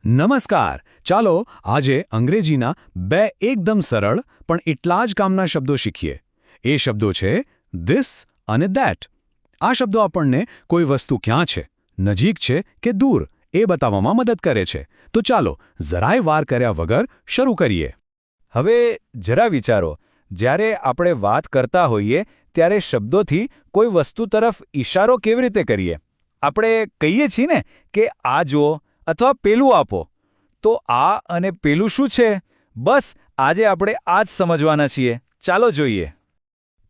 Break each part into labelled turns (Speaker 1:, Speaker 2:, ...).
Speaker 1: નમસ્કાર. ચાલો આજે અંગ્રેજીના બે એકદમ સરળ પણ એટલા જ કામના શબ્દો શીખીએ. એ શબ્દો છે ધીસ અને ધેટ. આ શબ્દો આપણને કોઈ વસ્તુ ક્યાં છે, નજીક છે કે દૂર એ બતાવવામાં મદદ કરે છે. તો ચાલો જરાય વાર કર્યા વગર શરૂ કરીએ.
Speaker 2: હવે જરા વિચારો, જ્યારે આપણે વાત કરતા હોઈએ ત્યારે શબ્દોથી કોઈ વસ્તુ તરફ ઇશારો કેવી રીતે કરીએ? આપણે કહીએ છીએ ને કે આ જુઓ અથવા પેલું આપો. તો આ અને પેલું શું છે? બસ આજે આપણે આ જ સમજવાના છીએ. ચાલો જોઈએ.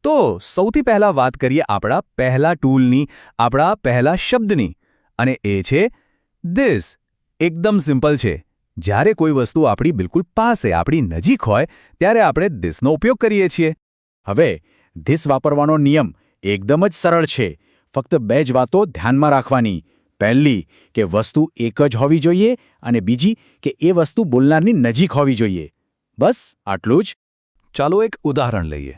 Speaker 1: તો સૌથી પહેલા વાત કરીએ આપણા પહેલા ટૂલની, આપણા પહેલા શબ્દની, અને એ છે ધીસ. એકદમ સિમ્પલ છે. જ્યારે કોઈ વસ્તુ આપણી બિલકુલ પાસે, આપણી નજીક હોય ત્યારે આપણે ધીસનો ઉપયોગ કરીએ છીએ.
Speaker 3: હવે ધીસ વાપરવાનો નિયમ એકદમ જ સરળ છે. ફક્ત બે જ વાતો ધ્યાનમાં રાખવાની. પહેલી કે વસ્તુ એક જ હોવી જોઈએ અને બીજી કે એ વસ્તુ બોલનારની નજીક હોવી જોઈએ. બસ આટલું જ.
Speaker 1: ચાલો એક ઉદાહરણ લઈએ.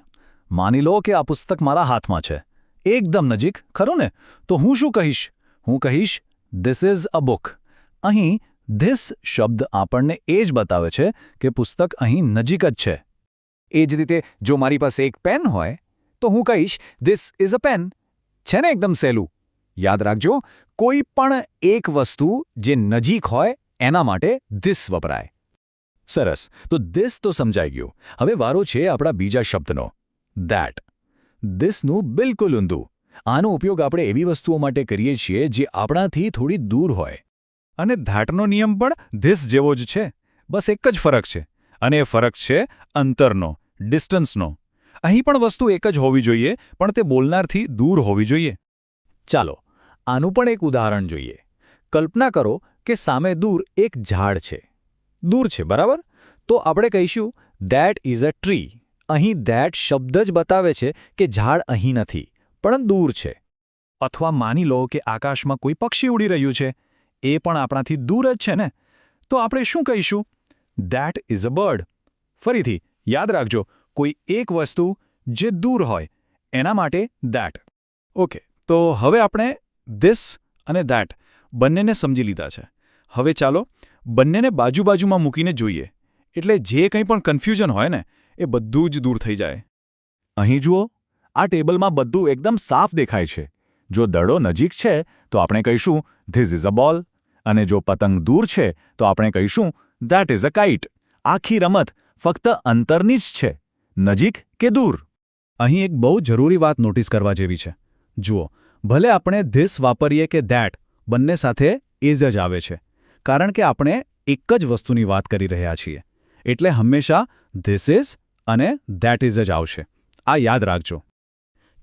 Speaker 1: માની લો કે આ પુસ્તક મારા હાથમાં છે, એકદમ નજીક, ખરું ને? તો હું શું કહીશ? હું કહીશ ધીસ ઇઝ અ બુક. અહીં ધીસ શબ્દ આપણને એ જ બતાવે છે કે પુસ્તક અહીં નજીક જ છે. એ જ રીતે જો મારી પાસે એક પેન હોય તો હું કહીશ ધીસ ઇઝ અ પેન. છે ને એકદમ સહેલું? યાદ રાખજો, કોઈ પણ એક વસ્તુ જે નજીક હોય એના માટે ધીસ વપરાય. સરસ, તો ધીસ તો સમજાઈ ગયું. હવે વારો છે આપણા બીજા શબ્દનો, ધેટ. ધીસનું બિલકુલ ઊંધું. આનો ઉપયોગ આપણે એવી વસ્તુઓ માટે કરીએ છીએ જે આપણાથી થોડી દૂર હોય. અને ધેટનો નિયમ પણ ધીસ જેવો જ છે. બસ એક જ ફરક છે, અને એ ફરક છે અંતરનો, ડિસ્ટન્સનો. અહીં પણ વસ્તુ એક જ હોવી જોઈએ, પણ તે બોલનારથી દૂર હોવી જોઈએ. ચાલો આનું પણ એક ઉદાહરણ જોઈએ. કલ્પના કરો કે સામે દૂર એક ઝાડ છે. દૂર છે, બરાબર? તો આપણે કહીશું ધેટ ઇઝ અ ટ્રી. અહીં ધેટ શબ્દ જ બતાવે છે કે ઝાડ અહીં નથી, પણ દૂર છે. અથવા માની લો કે આકાશમાં કોઈ પક્ષી ઉડી રહ્યું છે. એ પણ આપણાથી દૂર જ છે ને? તો આપણે શું કહીશું? That is a bird. ફરીથી યાદ રાખજો, કોઈ એક વસ્તુ જે દૂર હોય એના માટે ધેટ. ઓકે, તો હવે આપણે ધીસ અને ધેટ બંનેને સમજી લીધા છે. હવે ચાલો બંનેને બાજુ-બાજુમાં મૂકીને જોઈએ. એટલે જે કંઈ પણ કન્ફ્યુઝન હોય ને એ બધું જ દૂર થઈ જાય. અહીં જુઓ, આ ટેબલમાં બધું એકદમ સાફ દેખાય છે. જો દડો નજીક છે તો આપણે કહીશું ધીસ ઇઝ અ બોલ, અને જો પતંગ દૂર છે તો આપણે કહીશું ધેટ ઇઝ અ કાઇટ. આખી રમત ફક્ત અંતરની જ છે, નજીક કે દૂર. અહીં એક બહુ જરૂરી વાત નોટિસ કરવા જેવી છે. જુઓ, ભલે આપણે ધીસ વાપરીએ કે ધેટ, બંને સાથે ઇઝ જ આવે છે, કારણ કે આપણે એક જ વસ્તુની વાત કરી રહ્યા છીએ. એટલે હંમેશા ધીસ ઇઝ અને ધેટ ઇઝ જ આવશે. આ યાદ રાખજો.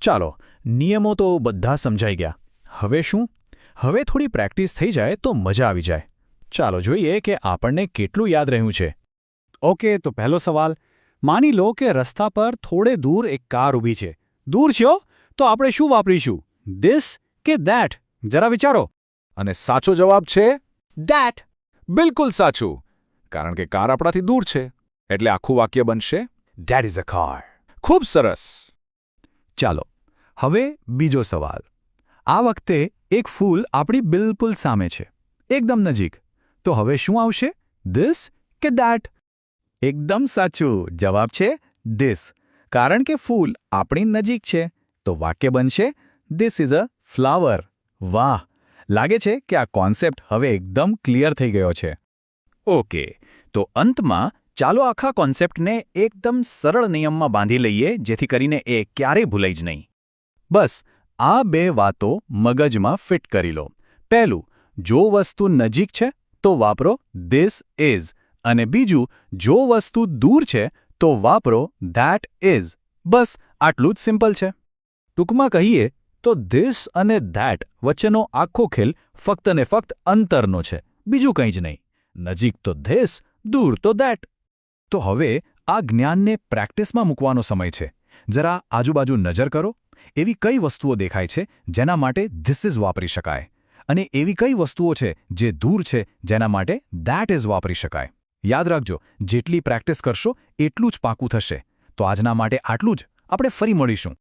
Speaker 1: ચાલો, નિયમો તો બધા સમજાઈ ગયા. હવે શું? હવે થોડી પ્રેક્ટિસ થઈ જાય તો મજા આવી જાય. ચાલો જોઈએ કે આપણને કેટલું યાદ રહ્યું છે. ઓકે, તો પહેલો સવાલ. માની લો કે રસ્તા પર થોડે દૂર એક કાર ઊભી છે. દૂર છો તો આપણે શું વાપરીશું? ધીસ કે ધેટ? જરા વિચારો.
Speaker 2: અને સાચો જવાબ છે
Speaker 1: ધેટ.
Speaker 2: બિલકુલ સાચું. કારણ કે કાર આપણાથી દૂર છે. એટલે આખું વાક્ય બનશે
Speaker 1: ધેટ ઇઝ અ કાર.
Speaker 2: ખૂબ સરસ.
Speaker 1: ચાલો હવે બીજો સવાલ. આ વખતે એક ફૂલ આપણી બિલકુલ સામે છે, એકદમ નજીક. તો હવે શું આવશે? ધીસ કે ધેટ? એકદમ સાચું. જવાબ છે ધીસ. કારણ કે ફૂલ આપણી નજીક છે. તો વાક્ય બનશે ધીસ ઇઝ અ ફ્લાવર. વાહ! લાગે છે કે આ કોન્સેપ્ટ હવે એકદમ ક્લિયર થઈ ગયો છે. ઓકે, તો અંતમાં ચાલો આખા કોન્સેપ્ટને એકદમ સરળ નિયમમાં બાંધી લઈએ, જેથી કરીને એ ક્યારેય ભૂલાય જ નહીં. બસ આ બે વાતો મગજમાં ફિટ કરી લો. પહેલું, જો વસ્તુ નજીક છે તો વાપરો ધીસ ઇઝ, અને બીજું, જો વસ્તુ દૂર છે તો વાપરો ધેટ ઇઝ. બસ આટલું જ સિમ્પલ છે. ટૂંકમાં કહીએ તો ધીસ અને ધેટ વચ્ચેનો આખો ખેલ ફક્ત ને ફક્ત અંતરનો છે, બીજું કંઈ જ નહીં. નજીક તો ધીસ, દૂર તો ધેટ. તો હવે આ જ્ઞાનને પ્રેક્ટિસમાં મૂકવાનો સમય છે. જરા આજુબાજુ નજર કરો. એવી કઈ વસ્તુઓ દેખાય છે જેના માટે ધીસ ઇઝ વાપરી શકાય? અને એવી કઈ વસ્તુઓ છે જે દૂર છે જેના માટે ધેટ ઇઝ વાપરી શકાય? યાદ રાખજો, જેટલી પ્રેક્ટિસ કરશો એટલું જ પાકું થશે. તો આજના માટે આટલું જ. આપણે ફરી મળીશું.